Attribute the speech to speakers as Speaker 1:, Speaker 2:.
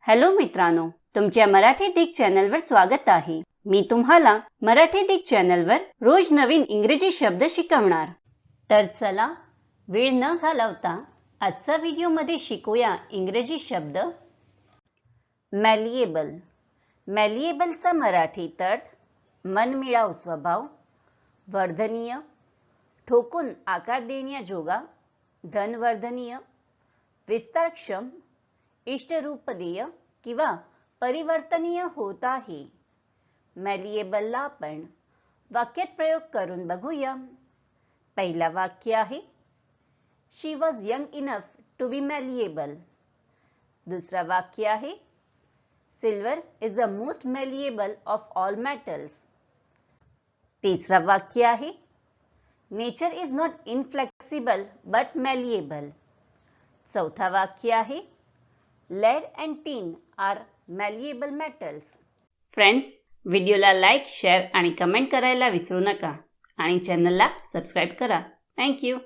Speaker 1: Hello मित्रांनो, तुमच्या मराठी दिग चॅनलवर स्वागत आहे। मी तुम्हाला मराठी दिग चॅनलवर रोज नवीन इंग्रजी शब्द शिकवणार। तर चला वेळ न घालवता आजचा व्हिडिओमध्ये शिकूया इंग्रजी शब्द मॅलिएबल। मॅलिएबलचा मराठीत अर्थ मनमिळाऊ स्वभाव, वर्धनीय, ठोकून आकार देण्याजोगा, धनवर्धनीय, विस्तारक्षम, इष्टरूपदेय किंवा परिवर्तनीय होत आहे। मॅलिएबलला आपण वाक्यात प्रयोग करून बघूया। पहिला वाक्य आहे she was young enough to be malleable. दुसरा वाक्य आहे silver is the most malleable of all metals. तिसरा वाक्य आहे nature is not inflexible but malleable. चौथा वाक्य आहे lead and tin are malleable metals। Friends, व्हिडिओला लाईक, शेअर आणि कमेंट करायला विसरू नका आणि चॅनलला सबस्क्राईब करा। Thank you.